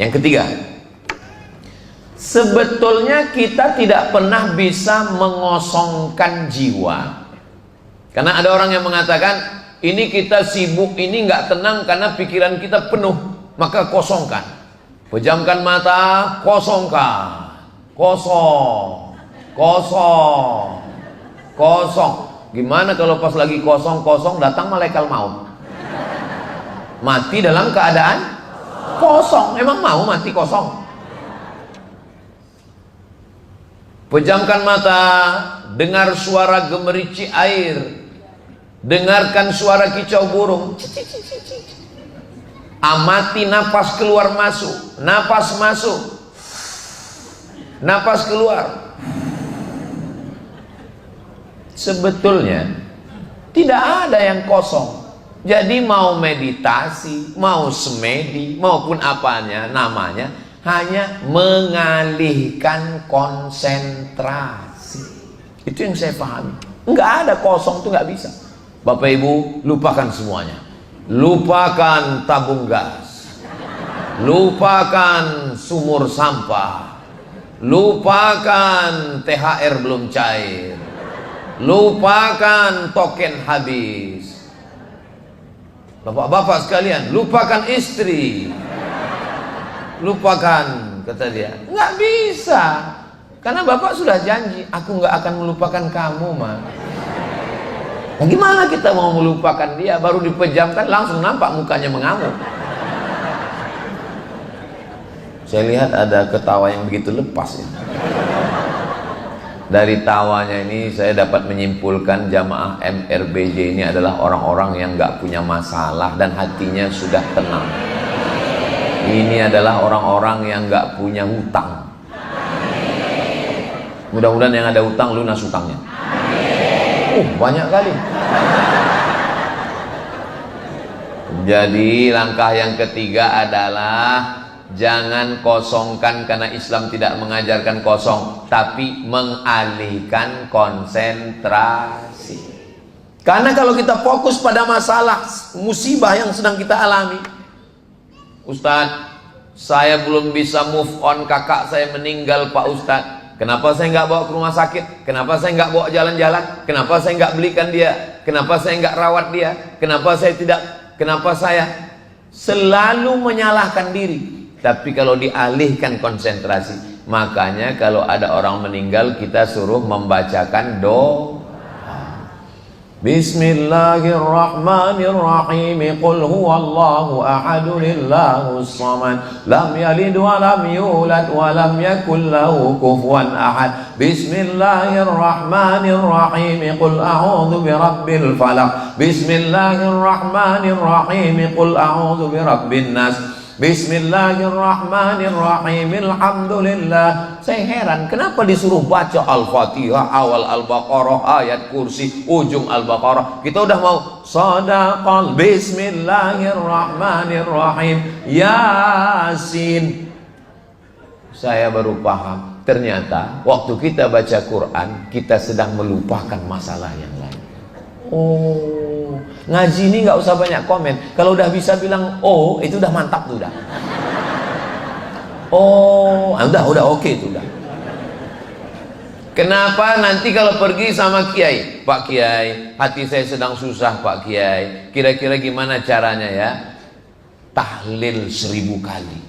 Yang ketiga, sebetulnya kita tidak pernah bisa mengosongkan jiwa. Karena ada orang yang mengatakan, ini kita sibuk, ini nggak tenang karena pikiran kita penuh, maka kosongkan. Pejamkan mata, kosongkan. Kosong, kosong, kosong. Gimana kalau pas lagi kosong-kosong datang malaikat maut? Mati dalam keadaan kosong. Emang mau mati kosong? Pejamkan mata, dengar suara gemerici air, dengarkan suara kicau burung. Amati napas keluar masuk, napas masuk, napas keluar. Sebetulnya tidak ada yang kosong. Jadi mau meditasi, mau semedi, maupun apanya namanya, hanya mengalihkan konsentrasi. Itu yang saya pahami. Enggak ada kosong, itu nggak bisa. Bapak Ibu, lupakan semuanya. Lupakan tabung gas, lupakan sumur sampah, lupakan THR belum cair, lupakan token habis. Bapak-bapak sekalian, lupakan istri, lupakan, kata dia. Nggak bisa, karena bapak sudah janji, aku nggak akan melupakan kamu, Ma. Nah, gimana kita mau melupakan dia? Baru dipejamkan langsung nampak mukanya mengamuk. Saya lihat ada ketawa yang begitu lepas ya. Dari tawanya ini saya dapat menyimpulkan jamaah MRBJ ini adalah orang-orang yang nggak punya masalah dan hatinya sudah tenang. Ini adalah orang-orang yang nggak punya hutang. Mudah-mudahan yang ada hutang lunas hutangnya. Banyak kali. Jadi langkah yang ketiga adalah jangan kosongkan, karena Islam tidak mengajarkan kosong, tapi mengalihkan konsentrasi. Karena kalau kita fokus pada masalah musibah yang sedang kita alami, Ustadz, saya belum bisa move on, kakak saya meninggal Pak Ustadz. Kenapa saya nggak bawa ke rumah sakit? Kenapa saya nggak bawa jalan-jalan? Kenapa saya nggak belikan dia? Kenapa saya nggak rawat dia? Kenapa saya tidak? Kenapa saya selalu menyalahkan diri? Tapi kalau dialihkan konsentrasi, makanya kalau ada orang meninggal kita suruh membacakan doa. Bismillahirrahmanirrahim. Qul huwallahu ahadun illahus samad. Lam yalid wa lam yulad wa lam yakul lahu kufuwan ahad. Bismillahirrahmanirrahim. Qul a'udzu birabbil falaq. Bismillahirrahmanirrahim. Qul a'udzu birabbin nas. Bismillahirrahmanirrahim. Alhamdulillah. Saya heran kenapa disuruh baca Al-Fatihah, awal Al-Baqarah, ayat kursi, ujung Al-Baqarah. Kita udah mau Shadaqal. Bismillahirrahmanirrahim. Yasin. Saya baru paham, ternyata waktu kita baca Quran, kita sedang melupakan masalah yang lain. Oh, ngaji ini nggak usah banyak komen. Kalau udah bisa bilang oh, itu udah mantap tuh udah. Oh, udah oke itu udah. Kenapa nanti kalau pergi sama Kiai, Pak Kiai, hati saya sedang susah Pak Kiai. Kira-kira gimana caranya ya? Tahlil 1000 kali.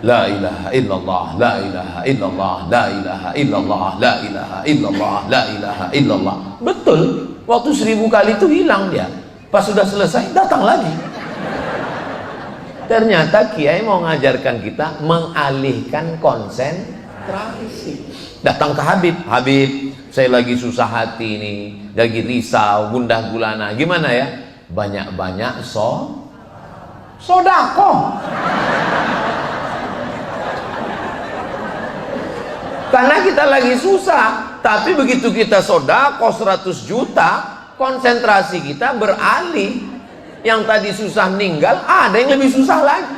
La ilaha illallah, la ilaha illallah, la ilaha illallah, la ilaha illallah, la ilaha illallah. Betul. Waktu 1000 kali itu hilang dia. Pas sudah selesai datang lagi. Ternyata Kiai mau mengajarkan kita mengalihkan konsentrasi. Datang ke Habib, Habib, saya lagi susah hati ini, lagi risau, gundah gulana. Gimana ya? Banyak-banyak sodako. Karena kita lagi susah. Tapi begitu kita sodako 100 juta, konsentrasi kita beralih. Yang tadi susah meninggal, ada yang lebih susah lagi.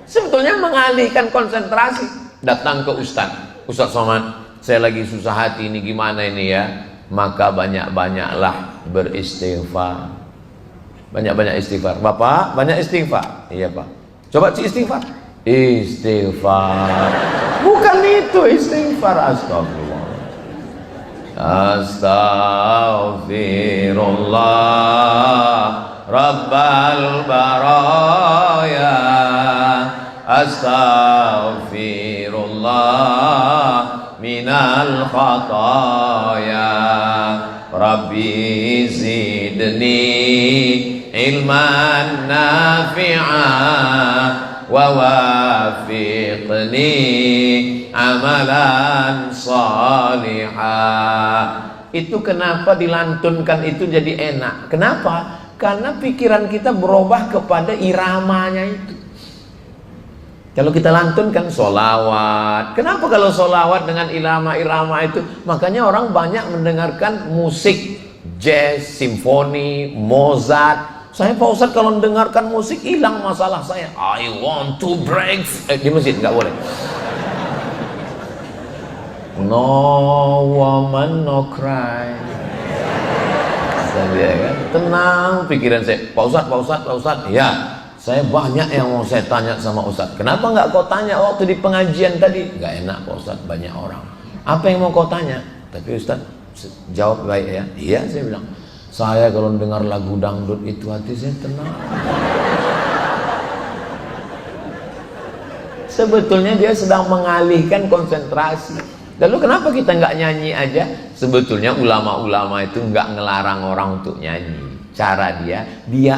Sebetulnya mengalihkan konsentrasi. Datang ke Ustadz Somad, saya lagi susah hati ini, gimana ini ya? Maka banyak-banyaklah beristighfar. Banyak-banyak istighfar. Bapak, banyak istighfar. Iya Pak. Coba istighfar. Istighfar. Bukan itu istighfar. Astagfirullah. Astaghfirullah Rabbal baraya. Astaghfirullah minal khataya. Rabbi zidni ilman nafi'a wa wafiqni amalan salihah. Itu kenapa dilantunkan itu jadi enak. Kenapa? Karena pikiran kita berubah kepada iramanya itu. Kalau kita lantunkan solawat, kenapa kalau solawat dengan irama-irama itu? Makanya orang banyak mendengarkan musik jazz, simfoni, Mozart. Saya Pak Ustadz kalau mendengarkan musik hilang masalah saya. I want to break. Di masjid nggak boleh. No woman no cry. Saya kan tenang pikiran saya. Pak Ustadz, Pak Ustadz, Pak Ustadz. Ya. Saya banyak yang mau saya tanya sama Ustadz. Kenapa nggak kau tanya waktu di pengajian tadi? Nggak enak Pak Ustadz, banyak orang. Apa yang mau kau tanya? Tapi Ustadz jawab baik ya. Iya saya bilang. Saya kalau dengar lagu dangdut itu hati saya tenang. Sebetulnya dia sedang mengalihkan konsentrasi. Lalu kenapa kita nggak nyanyi aja? Sebetulnya ulama-ulama itu nggak ngelarang orang untuk nyanyi. Cara dia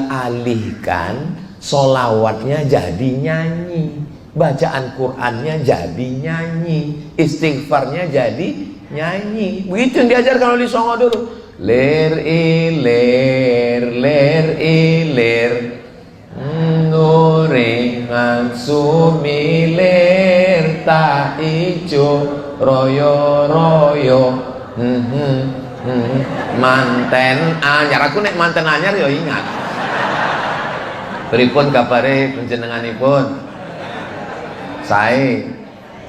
alihkan solawatnya jadi nyanyi, bacaan Qur'annya jadi nyanyi, istighfarnya jadi nyanyi. Begitu yang diajarkan oleh Songo dulu. Ler iler nuringan sumiler tak ijo royo manten anyar. Aku nek manten anyar yo ingat. Pripun kabare panjenenganipun? Sae.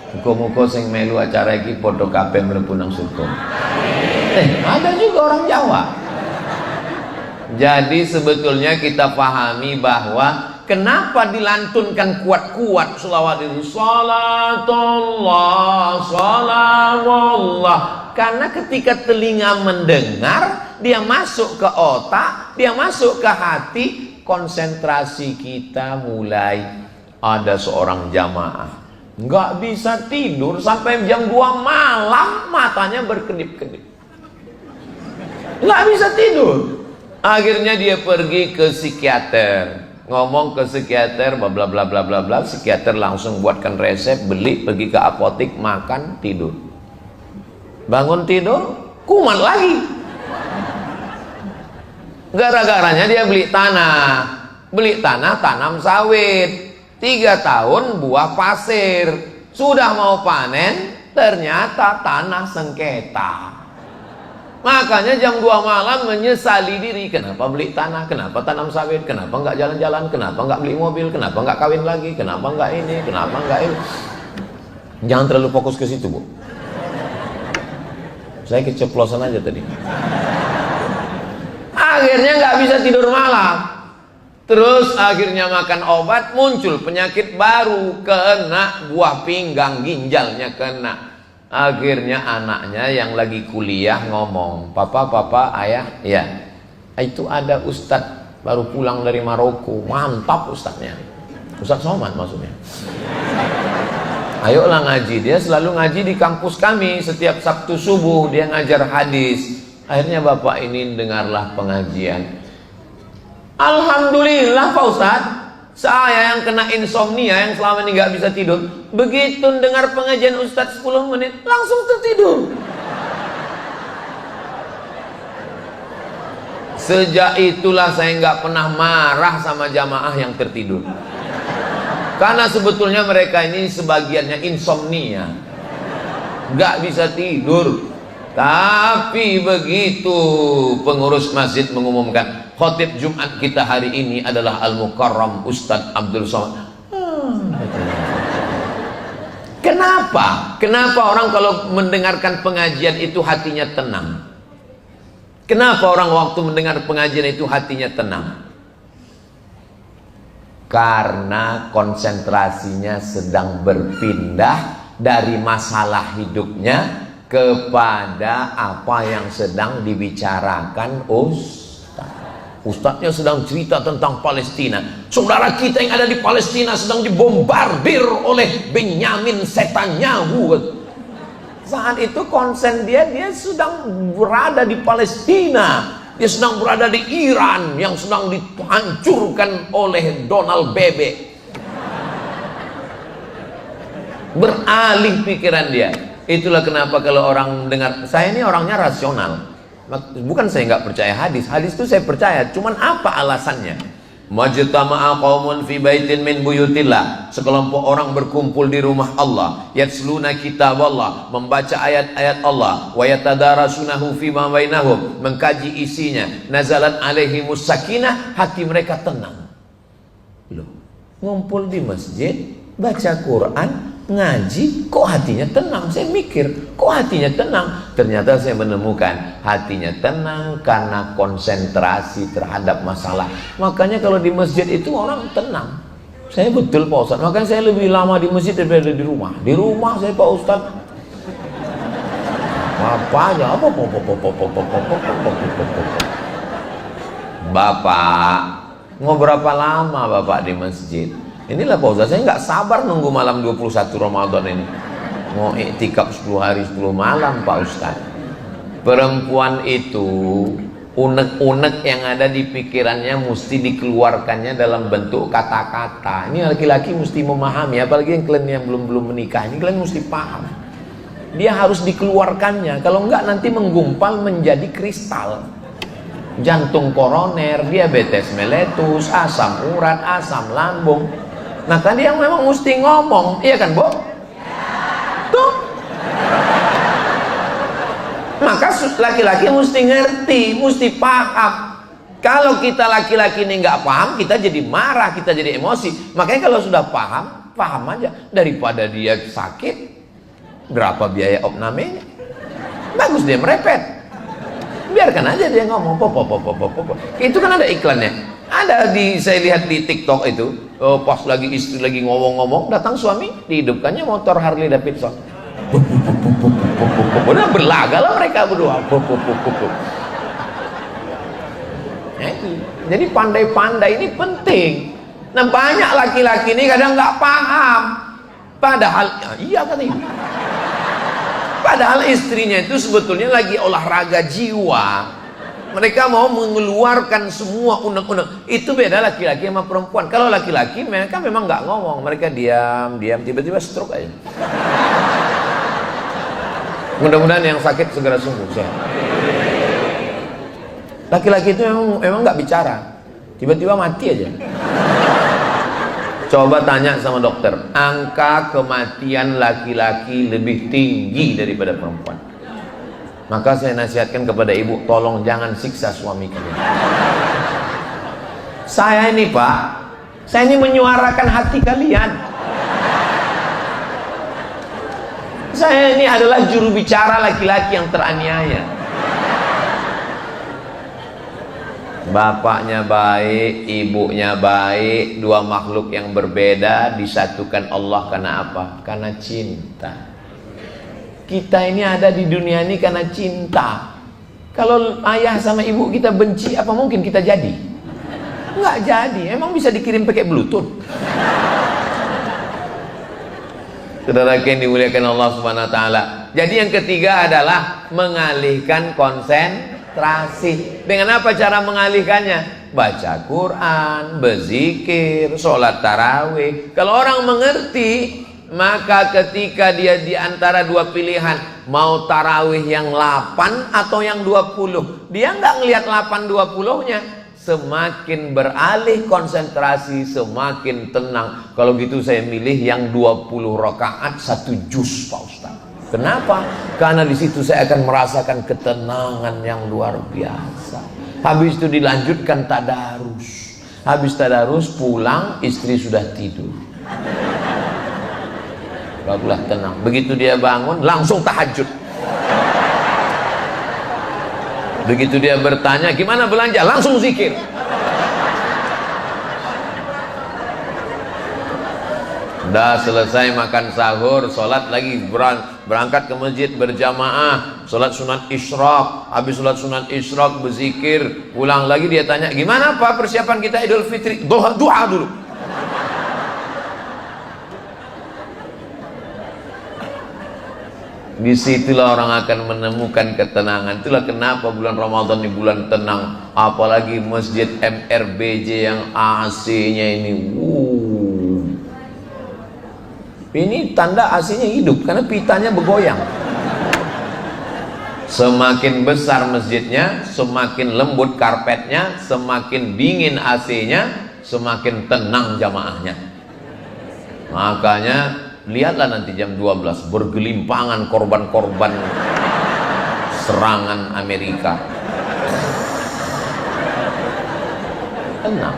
Muga-muga sing melu acara iki padha kabeh mlebu nang surga. Ada juga orang Jawa. Jadi sebetulnya kita pahami bahwa kenapa dilantunkan kuat-kuat sholawat itu? Salatullah, salamullah. Karena ketika telinga mendengar, dia masuk ke otak, dia masuk ke hati, konsentrasi kita mulai. Ada seorang jamaah nggak bisa tidur sampai jam 2 malam, matanya berkedip-kedip, nggak bisa tidur. Akhirnya dia pergi ke psikiater, ngomong ke psikiater, bla bla bla bla bla bla. Psikiater langsung buatkan resep, beli, pergi ke apotik, makan, tidur. Bangun tidur, kumat lagi. Gara-garanya dia beli tanah, tanam sawit. 3 tahun buah pasir. Sudah mau panen, ternyata tanah sengketa. Makanya jam 2 malam menyesali diri. Kenapa beli tanah? Kenapa tanam sawit? Kenapa nggak jalan-jalan? Kenapa nggak beli mobil? Kenapa nggak kawin lagi? Kenapa nggak ini? Kenapa nggak ini? Jangan terlalu fokus ke situ, Bu. Saya keceplosan aja tadi. Akhirnya nggak bisa tidur malam. Terus akhirnya makan obat, muncul penyakit baru, kena buah pinggang, ginjalnya kena. Akhirnya anaknya yang lagi kuliah ngomong, papa, ayah, ya, itu ada ustadz baru pulang dari Maroko, mantap ustadznya, Ustadz Somad maksudnya. Ayolah ngaji. Dia selalu ngaji di kampus kami, setiap Sabtu subuh dia ngajar hadis. Akhirnya bapak ini dengarlah pengajian. Alhamdulillah Pak Ustadz, saya yang kena insomnia, yang selama ini nggak bisa tidur, begitu dengar pengajian Ustadz 10 menit langsung tertidur. Sejak itulah saya nggak pernah marah sama jamaah yang tertidur, karena sebetulnya mereka ini sebagiannya insomnia, nggak bisa tidur. Tapi begitu pengurus masjid mengumumkan khotib Jumat kita hari ini adalah Al-Mukarram Ustadz Abdul Somad. Kenapa? Kenapa orang kalau mendengarkan pengajian itu hatinya tenang? Kenapa orang waktu mendengar pengajian itu hatinya tenang? Karena konsentrasinya sedang berpindah dari masalah hidupnya kepada apa yang sedang dibicarakan Ustadznya sedang cerita tentang Palestina. Saudara kita yang ada di Palestina sedang dibombardir oleh Benyamin Netanyahu. Saat itu konsen dia sedang berada di Palestina. Dia sedang berada di Iran yang sedang dihancurkan oleh Donald Bebek. Beralih pikiran dia. Itulah kenapa kalau orang dengar, saya ini orangnya rasional. Bukan saya nggak percaya hadis. Hadis itu saya percaya. Cuman apa alasannya? Majtama'a qaumun fi baitin min buyutillah. Sekelompok orang berkumpul di rumah Allah, yatsluna kitaballah, membaca ayat-ayat Allah, wa yatadarasunahu fi ma bainahum, mengkaji isinya. Nazalat alaihimus sakinah, hati mereka tenang. Loh, ngumpul di masjid, baca Quran, ngaji, kok hatinya tenang? Saya mikir, kok hatinya tenang? Ternyata saya menemukan hatinya tenang karena konsentrasi terhadap masalah. Makanya kalau di masjid itu orang tenang. Saya betul Pak Ustadz, makanya saya lebih lama di masjid daripada di rumah. Di rumah saya Pak Ustadz apa aja, Bapak mau berapa lama Bapak di masjid? Inilah Pak Ustadz, saya nggak sabar nunggu malam 21 Ramadan ini. Mau iktikaf 10 hari 10 malam Pak Ustadz. Perempuan itu unek-unek yang ada di pikirannya mesti dikeluarkannya dalam bentuk kata-kata. Ini laki-laki mesti memahami, apalagi yang kalian yang belum menikah ini, kalian mesti paham. Dia harus dikeluarkannya, kalau enggak nanti menggumpal menjadi kristal. Jantung koroner, diabetes meletus, asam urat, asam lambung. Nah kan dia memang mesti ngomong, iya kan Bu? Tuh. Maka laki-laki mesti ngerti, mesti paham. Kalau kita laki-laki ini nggak paham, kita jadi marah, kita jadi emosi. Makanya kalau sudah paham, paham aja. Daripada dia sakit, berapa biaya opnamenya? Bagus dia merepet. Biarkan aja dia ngomong. Itu kan ada iklannya. Ada saya lihat di TikTok itu, pas lagi istri lagi ngomong-ngomong, datang suami, dihidupkannya motor Harley Davidson. Benar berlaga lah mereka berdua. Jadi pandai-pandai ini penting. Nah banyak laki-laki ini kadang nggak paham. Padahal iya kan ini. Padahal istrinya itu sebetulnya lagi olahraga jiwa. Mereka mau mengeluarkan semua unek-unek. Itu beda laki-laki sama perempuan. Kalau laki-laki mereka memang nggak ngomong, mereka diam, tiba-tiba stroke aja. Mudah-mudahan yang sakit segera sembuh. Laki-laki itu memang nggak bicara, tiba-tiba mati aja. Coba tanya sama dokter, angka kematian laki-laki lebih tinggi daripada perempuan. Maka saya nasihatkan kepada ibu, tolong jangan siksa suami kalian. Saya ini Pak, saya ini menyuarakan hati kalian. Saya ini adalah juru bicara laki-laki yang teraniaya. Bapaknya baik, ibunya baik, dua makhluk yang berbeda disatukan Allah karena apa? Karena cinta. Kita ini ada di dunia ini karena cinta. Kalau ayah sama ibu kita benci, apa mungkin kita jadi? Nggak jadi. Emang bisa dikirim pakai Bluetooth? Saudara yang dimuliakan Allah Subhanahu wa taala. Jadi yang ketiga adalah mengalihkan konsentrasi. Dengan apa cara mengalihkannya? Baca Quran, berzikir, sholat tarawih. Kalau orang mengerti, maka ketika dia di antara dua pilihan, mau tarawih yang 8 atau yang 20, dia nggak ngelihat 8-20-nya. Semakin beralih konsentrasi, semakin tenang. Kalau gitu saya milih yang 20 rakaat 1 juz Pak Ustaz. Kenapa? Karena di situ saya akan merasakan ketenangan yang luar biasa. Habis itu dilanjutkan tadarus. Habis tadarus pulang, istri sudah tidur. Barulah tenang. Begitu dia bangun, langsung tahajud. Begitu dia bertanya, gimana belanja? Langsung zikir. Udah selesai makan sahur, sholat lagi, berangkat ke masjid berjamaah, sholat sunat isyraq. Habis sholat sunat isyraq berzikir, pulang lagi dia tanya, gimana Pak persiapan kita Idul Fitri? Doa dulu. Disitulah orang akan menemukan ketenangan. Itulah kenapa bulan Ramadan ini bulan tenang. Apalagi masjid MRBJ yang AC-nya ini. Ini tanda AC-nya hidup karena pitanya bergoyang. Semakin besar masjidnya, semakin lembut karpetnya, semakin dingin AC-nya, semakin tenang jamaahnya. Makanya lihatlah nanti jam 12 bergelimpangan korban-korban serangan Amerika. Tenang.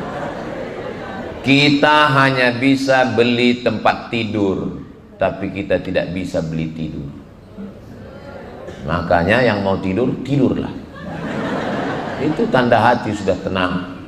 Kita hanya bisa beli tempat tidur, tapi kita tidak bisa beli tidur. Makanya yang mau tidur, tidurlah. Itu tanda hati sudah tenang.